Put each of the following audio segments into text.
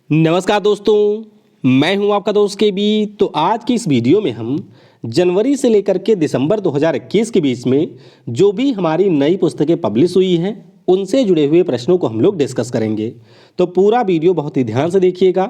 नमस्कार दोस्तों, मैं हूं आपका दोस्त के बी। तो आज की इस वीडियो में हम जनवरी से लेकर के दिसंबर 2021 के बीच में जो भी हमारी नई पुस्तकें पब्लिश हुई हैं उनसे जुड़े हुए प्रश्नों को हम लोग डिस्कस करेंगे। तो पूरा वीडियो बहुत ही ध्यान से देखिएगा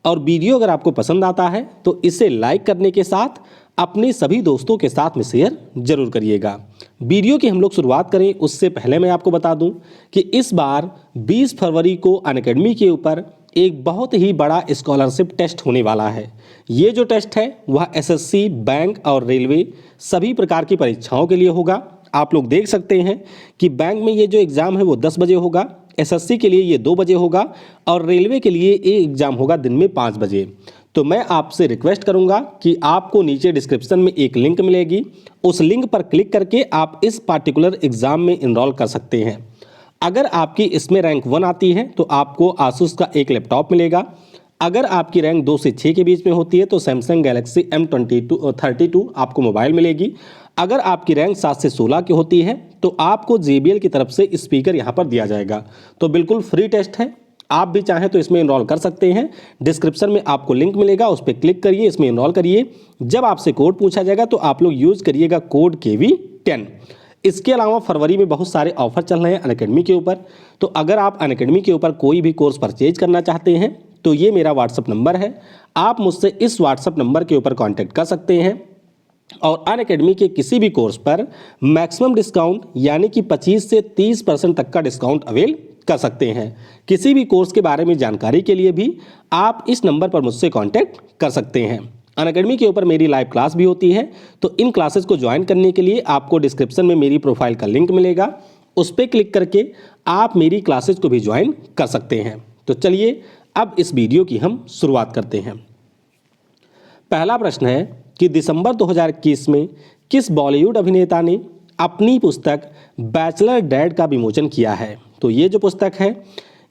और वीडियो अगर आपको पसंद आता है तो इसे लाइक करने के साथ अपने सभी दोस्तों के साथ में शेयर जरूर करिएगा। वीडियो की हम लोग शुरुआत करें उससे पहले मैं आपको बता दूं कि इस बार 20 फरवरी को अनअकैडमी के ऊपर एक बहुत ही बड़ा स्कॉलरशिप टेस्ट होने वाला है। ये जो टेस्ट है वह एसएससी, बैंक और रेलवे सभी प्रकार की परीक्षाओं के लिए होगा। आप लोग देख सकते हैं कि बैंक में ये जो एग्ज़ाम है वो 10 बजे होगा, एसएससी के लिए ये 2 बजे होगा और रेलवे के लिए ये एग्ज़ाम होगा दिन में 5 बजे। तो मैं आपसे रिक्वेस्ट करूंगा कि आपको नीचे डिस्क्रिप्शन में एक लिंक मिलेगी, उस लिंक पर क्लिक करके आप इस पार्टिकुलर एग्ज़ाम में इनरोल कर सकते हैं। अगर आपकी इसमें रैंक 1 आती है तो आपको आसूस का एक लैपटॉप मिलेगा। अगर आपकी रैंक 2 से 6 के बीच में होती है तो सैमसंग गैलेक्सी M32 आपको मोबाइल मिलेगी। अगर आपकी रैंक 7 से 16 की होती है तो आपको JBL की तरफ से स्पीकर यहाँ पर दिया जाएगा। तो बिल्कुल फ्री टेस्ट है, आप भी चाहें तो इसमें इनरोल कर सकते हैं। डिस्क्रिप्शन में आपको लिंक मिलेगा, उस पर क्लिक करिए, इसमें इनरोल करिए। जब आपसे कोड पूछा जाएगा तो आप लोग यूज़ करिएगा कोड KV10। इसके अलावा फरवरी में बहुत सारे ऑफर चल रहे हैं अनअकैडमी के ऊपर। तो अगर आप अनअकैडमी के ऊपर कोई भी कोर्स परचेज करना चाहते हैं तो ये मेरा व्हाट्सअप नंबर है, आप मुझसे इस व्हाट्सअप नंबर के ऊपर कांटेक्ट कर सकते हैं और अनअकैडमी के किसी भी कोर्स पर मैक्सिमम डिस्काउंट यानी कि 25 से 30% तक का डिस्काउंट अवेल कर सकते हैं। किसी भी कोर्स के बारे में जानकारी के लिए भी आप इस नंबर पर मुझसे कांटेक्ट कर सकते हैं। अनअकैडमी के ऊपर मेरी लाइव क्लास भी होती है, तो इन क्लासेस को ज्वाइन करने के लिए आपको डिस्क्रिप्शन में मेरी प्रोफाइल का लिंक मिलेगा, उस पर क्लिक करके आप मेरी क्लासेस को भी ज्वाइन कर सकते हैं। तो चलिए अब इस वीडियो की हम शुरुआत करते हैं। पहला प्रश्न है कि दिसंबर 2021 में किस बॉलीवुड अभिनेता ने अपनी पुस्तक बैचलर डैड का विमोचन किया है? तो ये जो पुस्तक है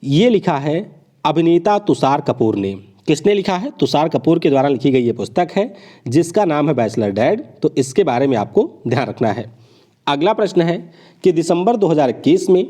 ये लिखा है अभिनेता तुषार कपूर ने। किसने लिखा है? तुषार कपूर के द्वारा लिखी गई ये पुस्तक है जिसका नाम है बैचलर डैड। तो इसके बारे में आपको ध्यान रखना है। अगला प्रश्न है कि दिसंबर 2021 में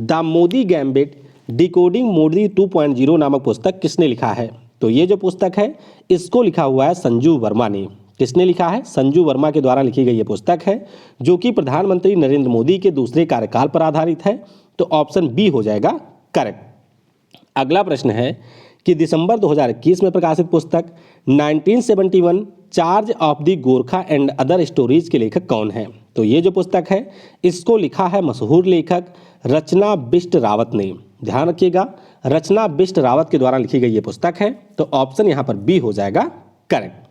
the Modi gambit decoding Modi 2.0 नामक पुस्तक किसने लिखा है? तो ये जो पुस्तक है इसको लिखा हुआ है संजू वर्मा ने। किसने लिखा है? संजू वर्मा के द्वारा लिखी गई ये पुस्तक है जो कि प्रधानमंत्री नरेंद्र मोदी के दूसरे कार्यकाल पर आधारित है। तो ऑप्शन बी हो जाएगा करेक्ट। अगला प्रश्न है कि दिसंबर 2021 में प्रकाशित पुस्तक 1971 charge of the Gorkha and other stories के लेखक कौन है? तो ये जो पुस्तक है इसको लिखा है मशहूर लेखक रचना बिष्ट रावत ने। ध्यान रखिएगा, रचना बिष्ट रावत के द्वारा लिखी गई ये पुस्तक है। तो ऑप्शन यहाँ पर बी हो जाएगा करेक्ट।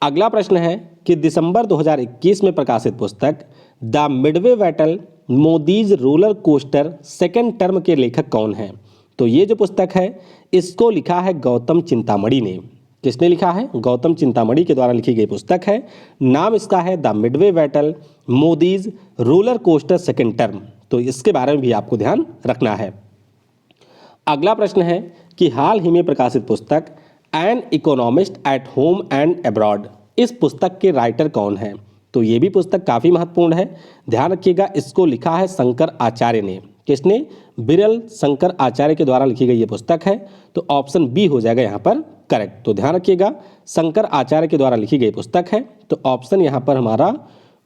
अगला प्रश्न है कि दिसंबर 2021 में प्रकाशित पुस्तक the Midway battle Modi's roller coaster second term के लेखक कौन हैं? तो ये जो पुस्तक है इसको लिखा है गौतम चिंतामणि ने। किसने लिखा है? गौतम चिंतामणि के द्वारा लिखी गई पुस्तक है। नाम इसका है the Midway battle Modi's roller coaster second term. तो इसके बारे में भी आपको ध्यान रखना है। अगला प्रश्न है कि हाल ही में प्रकाशित पुस्तक an economist at home and abroad, इस पुस्तक के राइटर कौन हैं? तो ये भी पुस्तक काफ़ी महत्वपूर्ण है, ध्यान रखिएगा। इसको लिखा है शंकर आचार्य ने। किसने? बिरल शंकर आचार्य के द्वारा लिखी गई ये पुस्तक है। तो ऑप्शन बी हो जाएगा यहाँ पर करेक्ट। तो ध्यान रखिएगा, शंकर आचार्य के द्वारा लिखी गई पुस्तक है। तो ऑप्शन यहाँ पर हमारा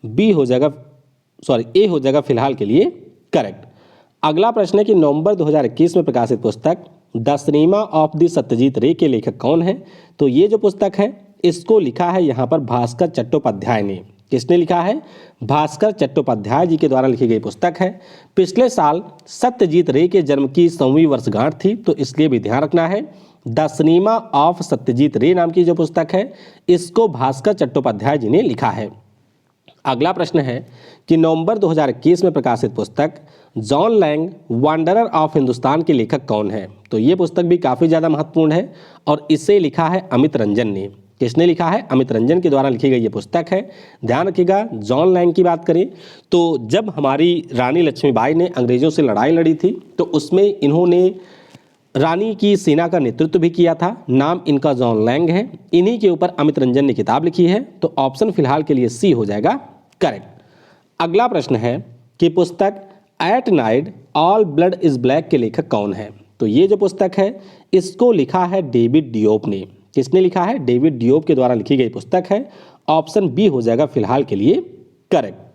बी हो जाएगा, ए हो जाएगा फिलहाल के लिए करेक्ट। अगला प्रश्न है कि नवंबर 2021 में प्रकाशित पुस्तक the cinema of the Satyajit रे के लेखक कौन है? तो ये जो पुस्तक है इसको लिखा है यहाँ पर भास्कर चट्टोपाध्याय ने। किसने लिखा है? भास्कर चट्टोपाध्याय जी के द्वारा लिखी गई पुस्तक है। पिछले साल सत्यजीत रे के जन्म की 100वीं वर्षगांठ थी, तो इसलिए भी ध्यान रखना है। द सिनेमा ऑफ सत्यजीत रे नाम की जो पुस्तक है इसको भास्कर चट्टोपाध्याय जी ने लिखा है। अगला प्रश्न है कि नवंबर 2021 में प्रकाशित पुस्तक John Lang wanderer of Hindustan के लेखक कौन है? तो ये पुस्तक भी काफ़ी ज़्यादा महत्वपूर्ण है और इसे लिखा है अमित रंजन ने। किसने लिखा है? अमित रंजन के द्वारा लिखी गई ये पुस्तक है। ध्यान रखिएगा, जॉन लैंग की बात करें तो जब हमारी रानी लक्ष्मीबाई ने अंग्रेज़ों से लड़ाई लड़ी थी तो उसमें इन्होंने रानी की सेना का नेतृत्व भी किया था। नाम इनका जॉन लैंग है। इन्हीं के ऊपर अमित रंजन ने किताब लिखी है। तो ऑप्शन फिलहाल के लिए सी हो जाएगा करेक्ट। अगला प्रश्न है कि पुस्तक at night all blood is black के लेखक कौन है? तो ये जो पुस्तक है इसको लिखा है डेविड डियोप ने। किसने लिखा है? डेविड डियोप के द्वारा लिखी गई पुस्तक है। ऑप्शन बी हो जाएगा फिलहाल के लिए करेक्ट।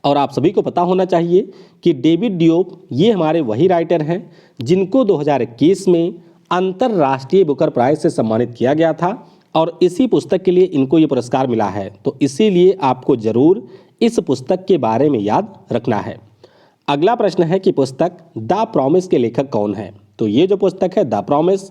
और आप सभी को पता होना चाहिए कि डेविड डियोप ये हमारे वही राइटर हैं जिनको 2021 में अंतर्राष्ट्रीय बुकर प्राइज से सम्मानित किया गया था और इसी पुस्तक के लिए इनको ये पुरस्कार मिला है। तो इसीलिए आपको जरूर इस पुस्तक के बारे में याद रखना है। अगला प्रश्न है कि पुस्तक द प्रॉमिस के लेखक कौन है? तो ये जो पुस्तक है द प्रॉमिस,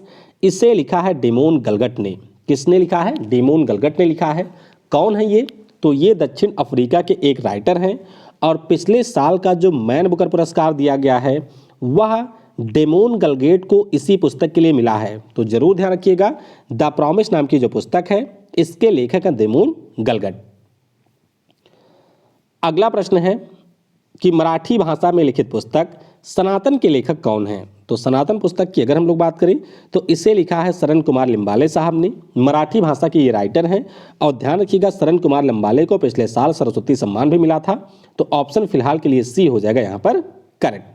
इसे लिखा है डेमोन गलगट ने। किसने लिखा है? डेमोन गलगट ने लिखा है। कौन है ये? तो ये दक्षिण अफ्रीका के एक राइटर हैं और पिछले साल का जो मैन बुकर पुरस्कार दिया गया है वह डेमोन गलगेट को इसी पुस्तक के लिए मिला है। तो जरूर ध्यान रखिएगा, द प्रॉमिस नाम की जो पुस्तक है इसके लेखक हैं डेमोन गलगट। अगला प्रश्न है कि मराठी भाषा में लिखित पुस्तक सनातन के लेखक कौन हैं? तो सनातन पुस्तक की अगर हम लोग बात करें तो इसे लिखा है शरण कुमार लिम्बाले साहब ने। मराठी भाषा के ये राइटर हैं और ध्यान रखिएगा शरण कुमार लिम्बाले को पिछले साल सरस्वती सम्मान भी मिला था। तो ऑप्शन फिलहाल के लिए सी हो जाएगा यहाँ पर करेक्ट।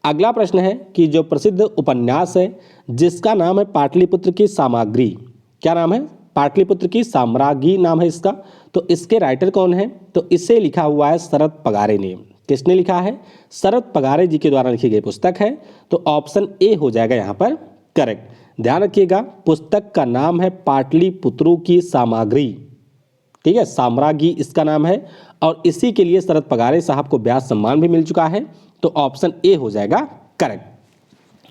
अगला प्रश्न है कि जो प्रसिद्ध उपन्यास है जिसका नाम है पाटलिपुत्र की सामग्री, क्या नाम है? पाटलिपुत्र की साम्राज्ञी नाम है इसका। तो इसके राइटर कौन है? तो इसे लिखा हुआ है शरद पगारे ने। किसने लिखा है? शरद पगारे जी के द्वारा लिखी गई पुस्तक है। तो ऑप्शन ए हो जाएगा यहाँ पर करेक्ट। ध्यान रखिएगा, पुस्तक का नाम है पाटलिपुत्र की सामग्री, ठीक है, साम्राज्ञी इसका नाम है और इसी के लिए शरद पगारे साहब को व्यास सम्मान भी मिल चुका है। तो ऑप्शन ए हो जाएगा करेक्ट।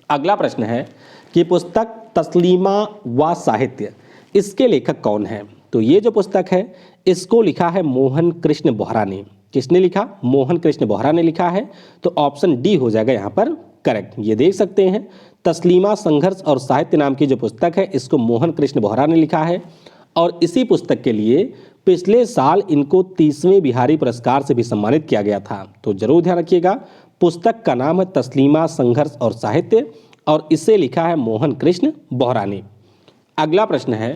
अगला प्रश्न है कि पुस्तक तस्लीमा व साहित्य, इसके लेखक कौन है? तो ये जो पुस्तक है इसको लिखा है मोहन कृष्ण बोहरा ने। किसने लिखा? मोहन कृष्ण बोहरा ने लिखा है। तो ऑप्शन डी हो जाएगा यहाँ पर करेक्ट। ये देख सकते हैं तस्लीमा संघर्ष और साहित्य नाम की जो पुस्तक है इसको मोहन कृष्ण बोहरा ने लिखा है और इसी पुस्तक के लिए पिछले साल इनको 30वें बिहारी पुरस्कार से भी सम्मानित किया गया था। तो जरूर ध्यान रखिएगा, पुस्तक का नाम है तस्लीमा संघर्ष और साहित्य और इसे लिखा है मोहन कृष्ण बोहरा ने। अगला प्रश्न है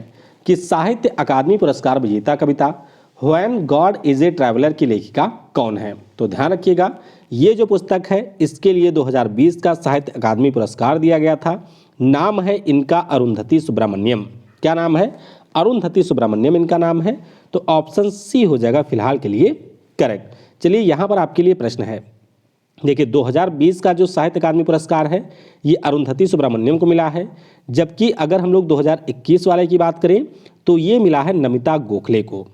कि साहित्य अकादमी पुरस्कार विजेता कविता when God is a traveller की लेखिका कौन है? तो ध्यान रखिएगा, ये जो पुस्तक है इसके लिए 2020 का साहित्य अकादमी पुरस्कार दिया गया था। नाम है इनका अरुंधति सुब्रमण्यम। क्या नाम है? अरुंधति सुब्रमण्यम इनका नाम है। तो ऑप्शन सी हो जाएगा फिलहाल के लिए करेक्ट। चलिए यहाँ पर आपके लिए प्रश्न है, देखिए 2020 का जो साहित्य अकादमी पुरस्कार है ये अरुंधति सुब्रमण्यम को मिला है, जबकि अगर हम लोग 2021 वाले की बात करें तो ये मिला है नमिता गोखले को।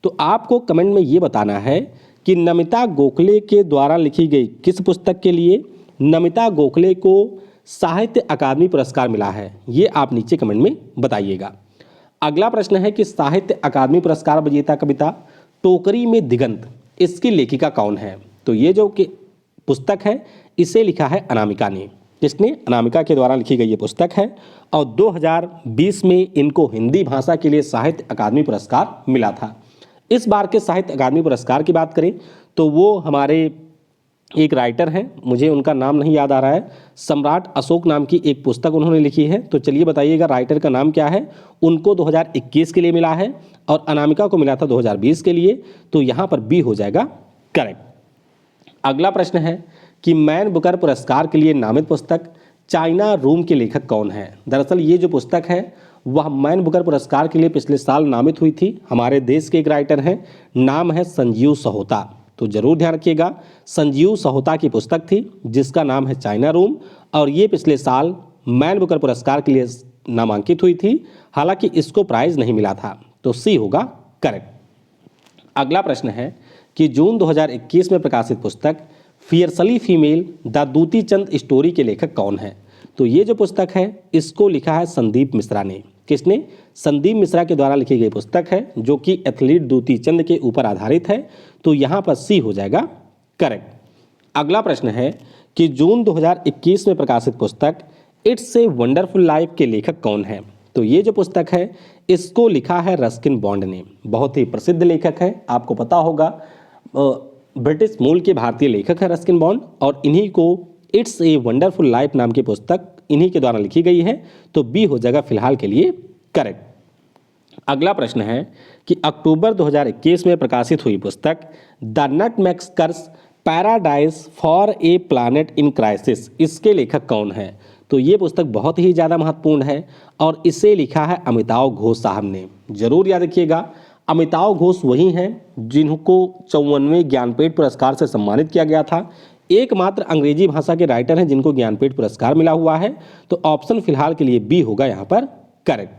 तो आपको कमेंट में ये बताना है कि नमिता गोखले के द्वारा लिखी गई किस पुस्तक के लिए नमिता गोखले को साहित्य अकादमी पुरस्कार मिला है, ये आप नीचे कमेंट में बताइएगा। अगला प्रश्न है कि साहित्य अकादमी पुरस्कार विजेता कविता टोकरी में दिगंत, इसकी लेखिका कौन है? तो ये जो पुस्तक है इसे लिखा है अनामिका ने। किसने? अनामिका के द्वारा लिखी गई ये पुस्तक है और 2020 में इनको हिंदी भाषा के लिए साहित्य अकादमी पुरस्कार मिला था। इस बार के साहित्य अकादमी पुरस्कार की बात करें तो वो हमारे एक राइटर हैं, मुझे उनका नाम नहीं याद आ रहा है, सम्राट अशोक नाम की एक पुस्तक उन्होंने लिखी है। तो चलिए बताइएगा राइटर का नाम क्या है। उनको 2021 के लिए मिला है और अनामिका को मिला था 2020 के लिए। तो यहाँ पर बी हो जाएगा करेक्ट। अगला प्रश्न है कि मैन बुकर पुरस्कार के लिए नामित पुस्तक चाइना रूम के लेखक कौन है? दरअसल ये जो पुस्तक है वह मैन बुकर पुरस्कार के लिए पिछले साल नामित हुई थी। हमारे देश के एक राइटर हैं, नाम है संजीव सहोता। तो जरूर ध्यान रखिएगा, संजीव सहोता की पुस्तक थी जिसका नाम है चाइना रूम और ये पिछले साल मैन बुकर पुरस्कार के लिए नामांकित हुई थी। हालांकि इसको प्राइज नहीं मिला था। तो सी होगा करेक्ट। अगला प्रश्न है कि जून 2021 में प्रकाशित पुस्तक fiercely female the Dutee Chand story के लेखक कौन है? तो ये जो पुस्तक है इसको लिखा है संदीप मिश्रा ने। किसने? संदीप मिश्रा के द्वारा लिखी गई पुस्तक है जो कि एथलीट दूती चंद के ऊपर आधारित है। तो यहाँ पर सी हो जाएगा करेक्ट। अगला प्रश्न है कि जून 2021 में प्रकाशित पुस्तक इट्स ए वंडरफुल लाइफ के लेखक कौन है? तो ये जो पुस्तक है इसको लिखा है रस्किन बॉन्ड ने। बहुत ही प्रसिद्ध लेखक है, आपको पता होगा, ब्रिटिश मूल के भारतीय लेखक है रस्किन बॉन्ड और इन्हीं को इट्स ए वंडरफुल लाइफ नाम की पुस्तक इन्हीं के द्वारा लिखी गई है। तो बी हो जाएगा फिलहाल के लिए करेक्ट। अगला प्रश्न है कि अक्टूबर 2021 में प्रकाशित हुई पुस्तक the nutmeg's curse paradise for a planet in crisis, इसके लेखक कौन है? तो ये पुस्तक बहुत ही ज़्यादा महत्वपूर्ण है और इसे लिखा है अमिताभ घोष साहब ने। जरूर याद रखिएगा, अमिताभ घोष वही हैं जिनको 54वें ज्ञानपीठ पुरस्कार से सम्मानित किया गया था। एकमात्र अंग्रेजी भाषा के राइटर हैं जिनको ज्ञानपीठ पुरस्कार मिला हुआ है। तो ऑप्शन फिलहाल के लिए बी होगा यहाँ पर करेक्ट।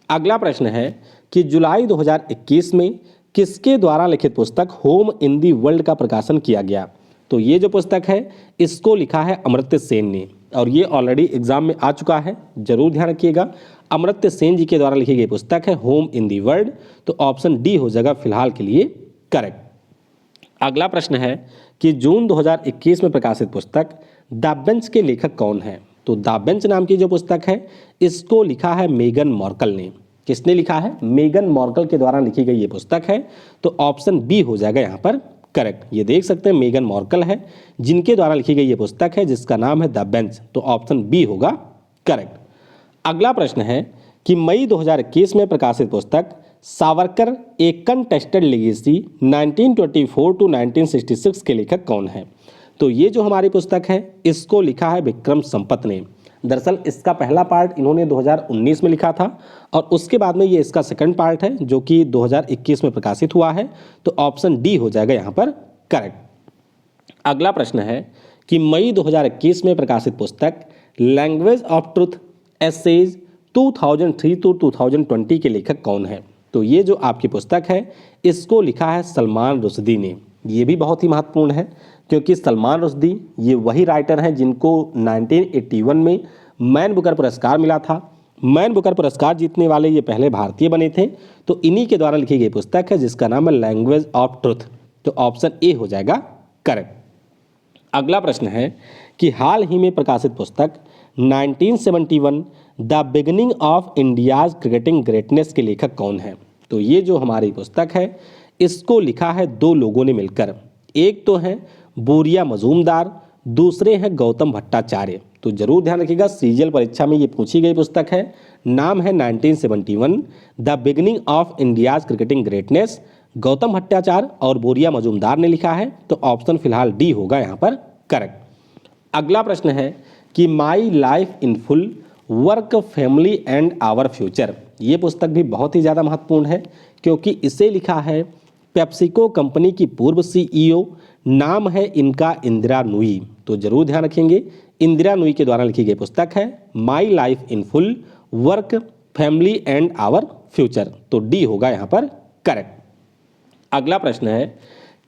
अगला प्रश्न है कि जुलाई 2021 में किसके द्वारा लिखित पुस्तक होम इन दी वर्ल्ड का प्रकाशन किया गया? तो ये जो पुस्तक है इसको लिखा है अमर्त्य सेन ने और ये ऑलरेडी एग्जाम में आ चुका है। जरूर ध्यान रखिएगा, अमर्त्य सेन जी के द्वारा लिखी गई पुस्तक है होम इन दी वर्ल्ड। तो ऑप्शन डी हो जाएगा फिलहाल के लिए करेक्ट। अगला प्रश्न है कि जून 2021 में प्रकाशित पुस्तक द बेंच के लेखक कौन है? तो द बेंच नाम की जो पुस्तक है इसको लिखा है मेगन मार्कल ने। किसने लिखा है? मेगन मार्कल के द्वारा लिखी गई ये पुस्तक है। तो ऑप्शन बी हो जाएगा यहाँ पर करेक्ट। ये देख सकते हैं मेगन मार्कल है जिनके द्वारा लिखी गई ये पुस्तक है जिसका नाम है द बेंच। तो ऑप्शन बी होगा करेक्ट। अगला प्रश्न है कि मई 2021 में प्रकाशित पुस्तक सावरकर ए कंटेस्टेड लेगेसी 1924 टू 1966 के लेखक कौन है? तो ये जो हमारी पुस्तक है इसको लिखा है विक्रम संपत ने। दरअसल इसका पहला पार्ट इन्होंने 2019 में लिखा था और उसके बाद में ये इसका सेकंड पार्ट है जो कि 2021 में प्रकाशित हुआ है। तो ऑप्शन डी हो जाएगा यहाँ पर करेक्ट। अगला प्रश्न है कि मई 2021 में प्रकाशित पुस्तक language of truth essays 2003 to 2020 के लेखक कौन है? तो ये जो आपकी पुस्तक है इसको लिखा है सलमान रुश्दी ने। ये भी बहुत ही महत्वपूर्ण है क्योंकि सलमान रुश्दी ये वही राइटर हैं जिनको 1981 में मैन बुकर पुरस्कार मिला था। मैन बुकर पुरस्कार जीतने वाले ये पहले भारतीय बने थे। तो इन्हीं के द्वारा लिखी गई पुस्तक है जिसका नाम है लैंग्वेज ऑफ ट्रुथ। तो ऑप्शन ए हो जाएगा करेक्ट। अगला प्रश्न है कि हाल ही में प्रकाशित पुस्तक 1971 the beginning of India's cricketing greatness के लेखक कौन है? तो ये जो हमारी पुस्तक है इसको लिखा है दो लोगों ने मिलकर। एक तो हैं बोरिया मजूमदार, दूसरे हैं गौतम भट्टाचार्य। तो जरूर ध्यान रखिएगा, सीजीएल परीक्षा में ये पूछी गई पुस्तक है। नाम है 1971 the beginning of India's cricketing greatness. Gautam Bhattacharya और बोरिया मजूमदार ने लिखा है। तो ऑप्शन फिलहाल डी होगा यहाँ पर करेक्ट। अगला प्रश्न है कि my life in full work family and our future. ये पुस्तक भी बहुत ही ज़्यादा महत्वपूर्ण है क्योंकि इसे लिखा है पेप्सिको कंपनी की पूर्व सीईओ। नाम है इनका इंदिरा नूई। तो जरूर ध्यान रखेंगे, इंदिरा नूई के द्वारा लिखी गई पुस्तक है my life in full work family and our future. तो डी होगा यहाँ पर करेक्ट। अगला प्रश्न है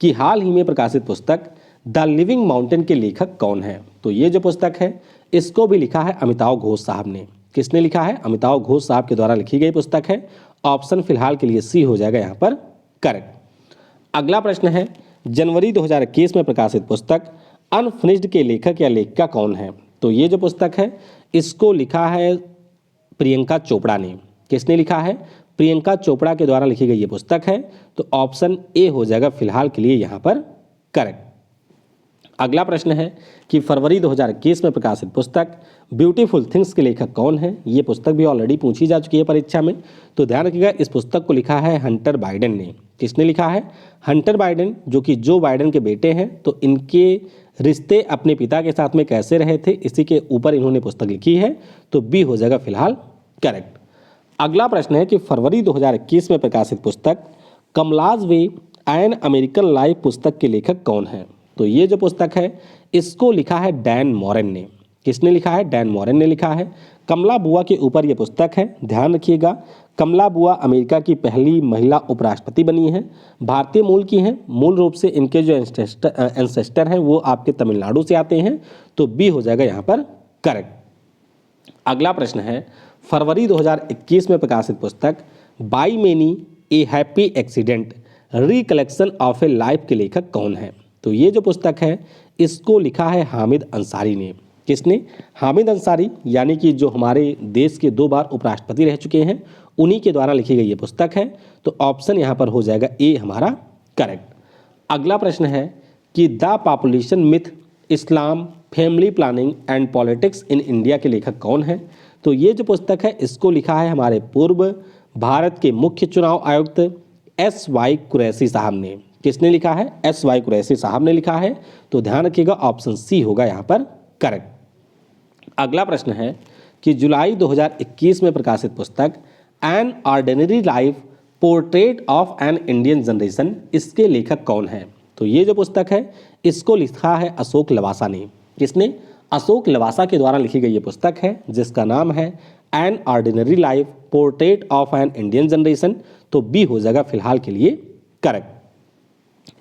कि हाल ही में प्रकाशित पुस्तक द लिविंग माउंटेन के लेखक कौन है? तो ये जो पुस्तक है इसको भी लिखा है अमिताभ घोष साहब ने। किसने लिखा है? अमिताभ घोष साहब के द्वारा लिखी गई पुस्तक है। ऑप्शन फिलहाल के लिए सी हो जाएगा यहाँ पर करेक्ट। अगला प्रश्न है जनवरी 2021 में प्रकाशित पुस्तक अनफिनिश्ड के लेखक या लेखिका कौन है? तो ये जो पुस्तक है इसको लिखा है प्रियंका चोपड़ा ने। किसने लिखा है? प्रियंका चोपड़ा के द्वारा लिखी गई ये पुस्तक है। तो ऑप्शन ए हो जाएगा फिलहाल के लिए यहाँ पर करेक्ट। अगला प्रश्न है कि फरवरी 2021 में प्रकाशित पुस्तक ब्यूटीफुल थिंग्स के लेखक कौन है? ये पुस्तक भी ऑलरेडी पूछी जा चुकी है परीक्षा में। तो ध्यान रखिएगा, इस पुस्तक को लिखा है हंटर बाइडेन ने। किसने लिखा है? हंटर बाइडेन, जो कि जो बाइडेन के बेटे हैं। तो इनके रिश्ते अपने पिता के साथ में कैसे रहे थे इसी के ऊपर इन्होंने पुस्तक लिखी है। तो बी हो जाएगा फिलहाल करेक्ट। अगला प्रश्न है कि फरवरी 2021 में प्रकाशित पुस्तक कमलाज वे एन अमेरिकन लाइफ पुस्तक के लेखक कौन है? तो ये जो पुस्तक है इसको लिखा है डैन मॉरेन ने। किसने लिखा है? डैन मॉरेन ने लिखा है। कमला बुआ के ऊपर ये पुस्तक है। ध्यान रखिएगा, कमला बुआ अमेरिका की पहली महिला उपराष्ट्रपति बनी हैं। भारतीय मूल की हैं। मूल रूप से इनके जो एंसेस्टर हैं वो आपके तमिलनाडु से आते हैं। तो बी हो जाएगा यहाँ पर करेक्ट। अगला प्रश्न है फरवरी 2021 में प्रकाशित पुस्तक by many A happy accident recollection of A life के लेखक कौन है? तो ये जो पुस्तक है इसको लिखा है हामिद अंसारी ने। किसने? हामिद अंसारी, यानी कि जो हमारे देश के 2 बार उपराष्ट्रपति रह चुके हैं, उन्हीं के द्वारा लिखी गई ये पुस्तक है। तो ऑप्शन यहाँ पर हो जाएगा ए हमारा करेक्ट। अगला प्रश्न है कि the population myth Islam family planning and politics in India के लेखक कौन है? तो ये जो पुस्तक है इसको लिखा है हमारे पूर्व भारत के मुख्य चुनाव आयुक्त SY कुरैशी साहब ने। किसने लिखा है? SY कुरैशी साहब ने लिखा है। तो ध्यान रखिएगा, ऑप्शन सी होगा यहाँ पर करेक्ट। अगला प्रश्न है कि जुलाई 2021 में प्रकाशित पुस्तक an ordinary life portrait of an Indian generation, इसके लेखक कौन है? तो ये जो पुस्तक है इसको लिखा है अशोक लवासा ने। किसने? अशोक लवासा के द्वारा लिखी गई ये पुस्तक है जिसका नाम है an ordinary life portrait of an Indian generation. तो बी हो जाएगा फिलहाल के लिए करेक्ट।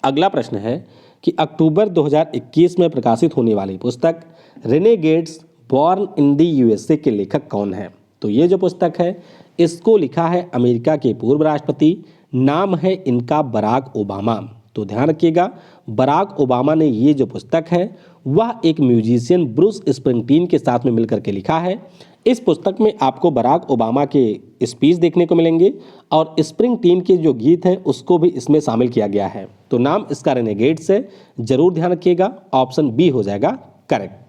अगला प्रश्न है कि अक्टूबर 2021 में प्रकाशित होने वाली पुस्तक Renegades born in the USA के लेखक कौन है? तो ये जो पुस्तक है इसको लिखा है अमेरिका के पूर्व राष्ट्रपति, नाम है इनका बराक ओबामा। तो ध्यान रखिएगा बराक ओबामा ने ये जो पुस्तक है वह एक म्यूजिशियन ब्रूस स्प्रिंगटीन के साथ में मिलकर के लिखा है। इस पुस्तक में आपको बराक ओबामा के स्पीच देखने को मिलेंगे और स्प्रिंगटीन के जो गीत हैं उसको भी इसमें शामिल किया गया है। तो नाम इसका रेनेगेड्स है, जरूर ध्यान रखिएगा, ऑप्शन बी हो जाएगा करेक्ट।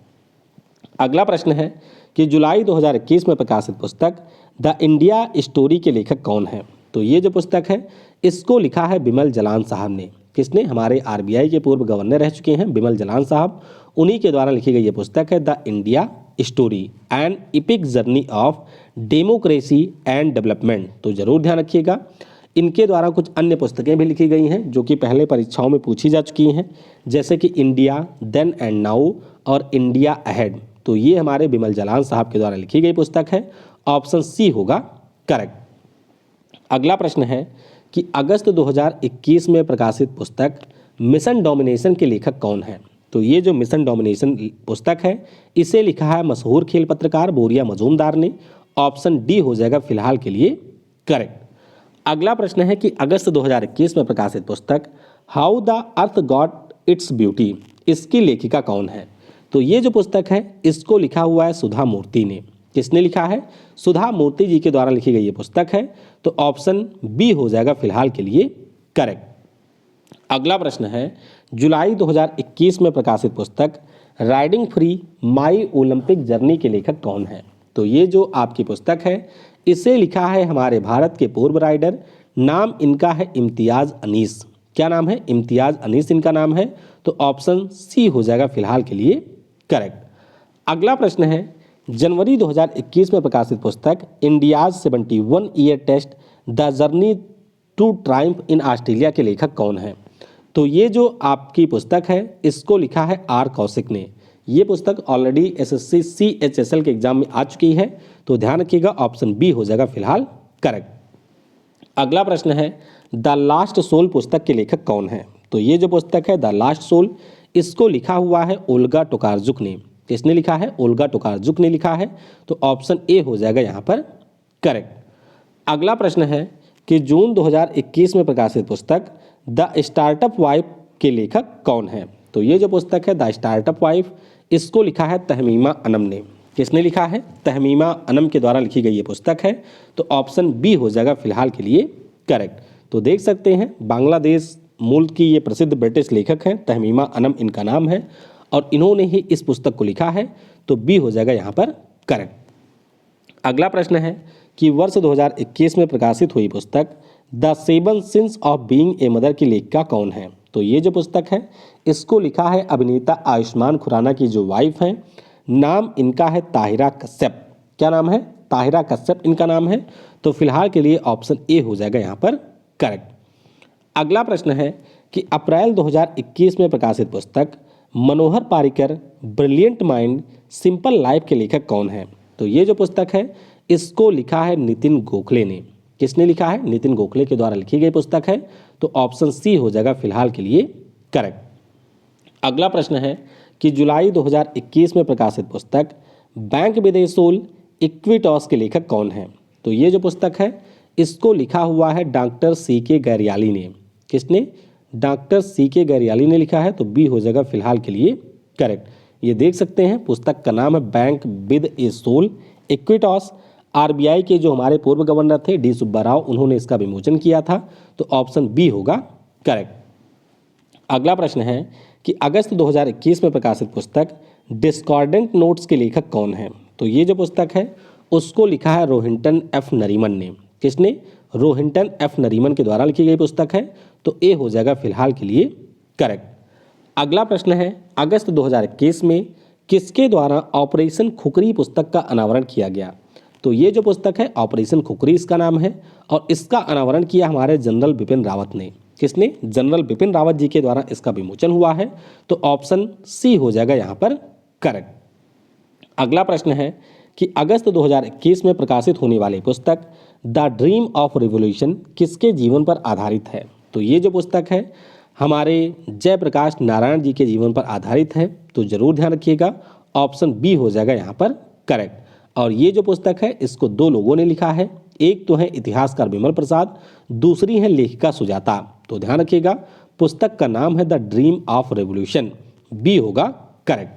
अगला प्रश्न है कि जुलाई 2021 में प्रकाशित पुस्तक द इंडिया स्टोरी के लेखक कौन है? तो ये जो पुस्तक है इसको लिखा है बिमल जलान साहब ने। किसने? हमारे आरबीआई के पूर्व गवर्नर रह चुके हैं बिमल जलान साहब, उन्हीं के द्वारा लिखी गई ये पुस्तक है the India story an epic journey of democracy and development. तो जरूर ध्यान रखिएगा इनके द्वारा कुछ अन्य पुस्तकें भी लिखी गई हैं जो कि पहले परीक्षाओं में पूछी जा चुकी हैं, जैसे कि इंडिया देन एंड नाउ और इंडिया अहेड। तो ये हमारे बिमल जलान साहब के द्वारा लिखी गई पुस्तक है, ऑप्शन सी होगा करेक्ट। अगला प्रश्न है कि अगस्त 2021 में प्रकाशित पुस्तक मिशन डोमिनेशन के लेखक कौन है? तो ये जो मिशन डोमिनेशन पुस्तक है इसे लिखा है मशहूर खेल पत्रकार बोरिया मजूमदार ने, ऑप्शन डी हो जाएगा फिलहाल के लिए करेक्ट। अगला प्रश्न है कि अगस्त 2021 में प्रकाशित पुस्तक how the earth got its beauty, इसकी लेखिका कौन है? तो ये जो पुस्तक है इसको लिखा हुआ है सुधा मूर्ति ने। किसने लिखा है? सुधा मूर्ति जी के द्वारा लिखी गई ये पुस्तक है। तो ऑप्शन बी हो जाएगा फिलहाल के लिए करेक्ट। अगला प्रश्न है जुलाई 2021 में प्रकाशित पुस्तक राइडिंग फ्री माई ओलंपिक जर्नी के लेखक कौन है? तो ये जो आपकी पुस्तक है इसे लिखा है हमारे भारत के पूर्व राइडर, नाम इनका है इम्तियाज़ अनीस। क्या नाम है? इम्तियाज़ अनीस इनका नाम है। तो ऑप्शन सी हो जाएगा फिलहाल के लिए करेक्ट। अगला प्रश्न है जनवरी 2021 में प्रकाशित पुस्तक India's 71 year test the journey to triumph in Australia के लेखक कौन है? तो ये जो आपकी पुस्तक है इसको लिखा है आर कौशिक ने। ये पुस्तक ऑलरेडी एसएससी CHSL के एग्जाम में आ चुकी है। तो ध्यान रखिएगा ऑप्शन बी हो जाएगा फिलहाल करेक्ट। अगला प्रश्न है द लास्ट सोल पुस्तक के लेखक कौन है? तो ये जो पुस्तक है द लास्ट सोल इसको लिखा हुआ है ओल्गा टोकारजुक ने। किसने लिखा है? ओल्गा टोकारजुक ने लिखा है। तो ऑप्शन ए हो जाएगा यहाँ पर करेक्ट। अगला प्रश्न है कि जून 2021 में प्रकाशित पुस्तक द स्टार्टअप वाइफ के लेखक कौन है? तो ये जो पुस्तक है द स्टार्टअप वाइफ इसको लिखा है तहमीमा अनम ने। किसने लिखा है? तहमीमा अनम के द्वारा लिखी गई ये पुस्तक है। तो ऑप्शन बी हो जाएगा फिलहाल के लिए करेक्ट। तो देख सकते हैं बांग्लादेश मूल की ये प्रसिद्ध ब्रिटिश लेखक हैं, तहमीमा अनम इनका नाम है और इन्होंने ही इस पुस्तक को लिखा है। तो बी हो जाएगा यहाँ पर करेक्ट। अगला प्रश्न है कि वर्ष 2021 में प्रकाशित हुई पुस्तक the 7 since of being a mother की लेखिका कौन है? तो ये जो पुस्तक है इसको लिखा है अभिनेता आयुष्मान खुराना की जो वाइफ हैं, नाम इनका है ताहिरा कश्यप। क्या नाम है? ताहिरा कश्यप इनका नाम है। तो फिलहाल के लिए ऑप्शन ए हो जाएगा यहाँ पर करेक्ट। अगला प्रश्न है कि अप्रैल 2021 में प्रकाशित पुस्तक Manohar Parrikar brilliant mind simple life के लेखक कौन है? तो ये जो पुस्तक है इसको लिखा है नितिन गोखले ने। किसने लिखा है? नितिन गोखले के द्वारा लिखी गई पुस्तक है। तो ऑप्शन सी हो जाएगा फिलहाल के लिए करेक्ट। अगला प्रश्न है कि जुलाई 2021 में प्रकाशित पुस्तक बैंक विद ए सोल इक्विटॉस के लेखक कौन है? तो ये जो पुस्तक है इसको लिखा हुआ है डॉक्टर CK गैरियाली ने। किसने? डॉक्टर CK गैरियाली ने लिखा है। तो बी हो जाएगा फिलहाल के लिए करेक्ट। ये देख सकते हैं पुस्तक का नाम है bank with a soul Equitas. RBI के जो हमारे पूर्व गवर्नर थे डी सुब्बा राव, उन्होंने इसका विमोचन किया था। तो ऑप्शन बी होगा करेक्ट। अगला प्रश्न है कि अगस्त 2021 में प्रकाशित पुस्तक डिस्कॉर्डेंट नोट्स के लेखक कौन है? तो ये जो पुस्तक है उसको लिखा है रोहिंटन F नरीमन ने। किसने? रोहिंटन F नरीमन के द्वारा लिखी गई पुस्तक है। तो ए हो जाएगा फिलहाल के लिए करेक्ट। अगला प्रश्न है अगस्त 2021 में किसके द्वारा ऑपरेशन खुकरी पुस्तक का अनावरण किया गया? तो ये जो पुस्तक है ऑपरेशन खुकरी इसका नाम है और इसका अनावरण किया हमारे जनरल बिपिन रावत ने। किसने? जनरल बिपिन रावत जी के द्वारा इसका विमोचन हुआ है। तो ऑप्शन सी हो जाएगा यहाँ पर करेक्ट। अगला प्रश्न है कि अगस्त 2021 में प्रकाशित होने वाली पुस्तक द ड्रीम ऑफ रिवॉल्यूशन किसके जीवन पर आधारित है? तो ये जो पुस्तक है हमारे जयप्रकाश नारायण जी के जीवन पर आधारित है। तो जरूर ध्यान रखिएगा, ऑप्शन बी हो जाएगा यहाँ पर करेक्ट। और ये जो पुस्तक है इसको दो लोगों ने लिखा है, एक तो है इतिहासकार विमल प्रसाद, दूसरी है लेखिका सुजाता। तो ध्यान रखिएगा, पुस्तक का नाम है the dream of revolution, B होगा करेक्ट।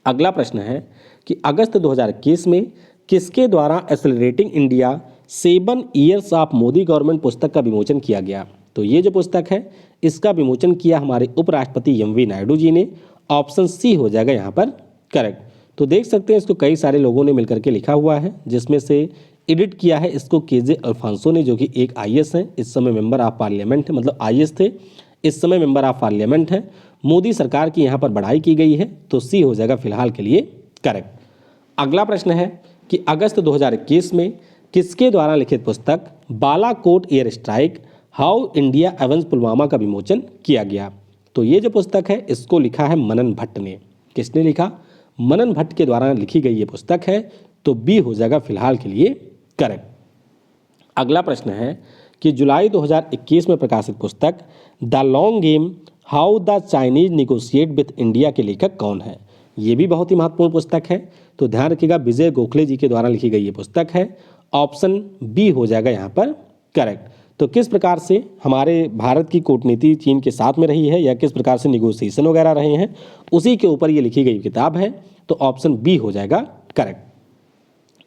अगला प्रश्न है कि अगस्त 2021 में किसके द्वारा accelerating India 7 years of Modi government पुस्तक का विमोचन किया गया? तो ये जो पुस्तक है इसका विमोचन किया हमारे उपराष्ट्रपति एम वी नायडू जी ने। ऑप्शन सी हो जाएगा यहाँ पर करेक्ट। तो देख सकते हैं इसको कई सारे लोगों ने मिलकर के लिखा हुआ है, जिसमें से एडिट किया है इसको केजे अल्फांसो ने, जो कि एक आईएएस हैं, इस समय मेंबर ऑफ पार्लियामेंट है, मतलब आईएएस थे, इस समय मेंबर ऑफ पार्लियामेंट है। मोदी सरकार की यहाँ पर बढ़ाई की गई है। तो सी हो जाएगा फिलहाल के लिए करेक्ट। अगला प्रश्न है कि अगस्त 2021 में किसके द्वारा लिखित पुस्तक Balakot air strike how India Evans Pulwama का विमोचन किया गया? तो ये जो पुस्तक है इसको लिखा है मनन भट्ट ने। किसने लिखा? मनन भट्ट के द्वारा लिखी गई ये पुस्तक है। तो बी हो जाएगा फिलहाल के लिए करेक्ट। अगला प्रश्न है कि जुलाई 2021 में प्रकाशित पुस्तक the long game how the Chinese negotiate with India के लेखक कौन है? ये भी बहुत ही महत्वपूर्ण पुस्तक है। तो ध्यान रखिएगा, विजय गोखले जी के द्वारा लिखी गई ये पुस्तक है। ऑप्शन बी हो जाएगा यहाँ पर करेक्ट। तो किस प्रकार से हमारे भारत की कूटनीति चीन के साथ में रही है या किस प्रकार से निगोशिएशन वगैरह रहे हैं, उसी के ऊपर ये लिखी गई किताब है। तो ऑप्शन बी हो जाएगा करेक्ट।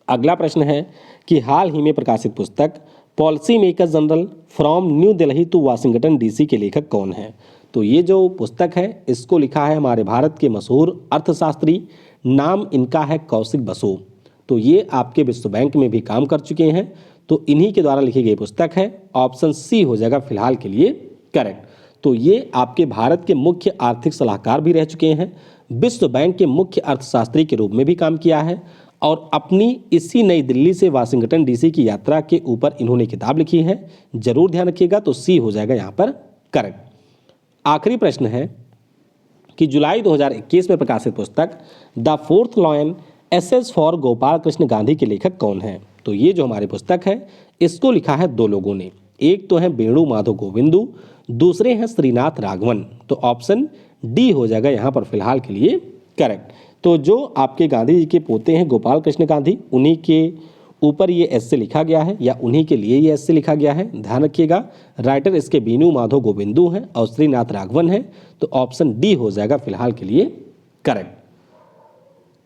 अगला प्रश्न है कि हाल ही में प्रकाशित पुस्तक policy maker general from New Delhi to Washington DC के लेखक कौन है? तो ये जो पुस्तक है इसको लिखा है हमारे भारत के मशहूर अर्थशास्त्री, नाम इनका है कौशिक बसु। तो ये आपके विश्व बैंक में भी काम कर चुके हैं। तो इन्हीं के द्वारा लिखी गई पुस्तक है। ऑप्शन सी हो जाएगा फिलहाल के लिए करेक्ट। तो ये आपके भारत के मुख्य आर्थिक सलाहकार भी रह चुके हैं, विश्व बैंक के मुख्य अर्थशास्त्री के रूप में भी काम किया है और अपनी इसी नई दिल्ली से वाशिंगटन डीसी की यात्रा के ऊपर इन्होंने किताब लिखी है। जरूर ध्यान रखिएगा। तो सी हो जाएगा यहाँ पर करेक्ट। आखिरी प्रश्न है कि जुलाई 2021 में प्रकाशित पुस्तक the fourth lion essays for Gopal Krishna Gandhi के लेखक कौन है? तो ये जो हमारी पुस्तक है इसको लिखा है दो लोगों ने, एक तो है वेणु माधव गोविंदु, दूसरे हैं श्रीनाथ राघवन। तो ऑप्शन डी हो जाएगा यहाँ पर फिलहाल के लिए करेक्ट। तो जो आपके गांधी जी के पोते हैं गोपाल कृष्ण गांधी, उन्हीं के ऊपर ये एस्से लिखा गया है या उन्हीं के लिए ये एस्से लिखा गया है। ध्यान रखिएगा, राइटर इसके वेणु माधव गोविंदु हैं और श्रीनाथ राघवन हैं। तो ऑप्शन डी हो जाएगा फिलहाल के लिए करेक्ट।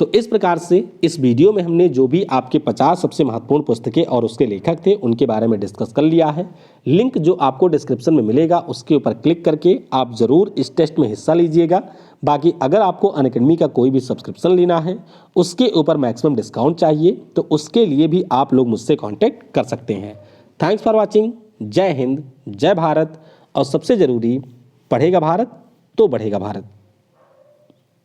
तो इस प्रकार से इस वीडियो में हमने जो भी आपके 50 सबसे महत्वपूर्ण पुस्तकें और उसके लेखक थे उनके बारे में डिस्कस कर लिया है। लिंक जो आपको डिस्क्रिप्शन में मिलेगा उसके ऊपर क्लिक करके आप ज़रूर इस टेस्ट में हिस्सा लीजिएगा। बाकी अगर आपको अनअकैडमी का कोई भी सब्सक्रिप्शन लेना है, उसके ऊपर मैक्सिमम डिस्काउंट चाहिए, तो उसके लिए भी आप लोग मुझसे कॉन्टैक्ट कर सकते हैं। Thanks for watching. जय हिंद, जय भारत और सबसे ज़रूरी, पढ़ेगा भारत तो बढ़ेगा भारत।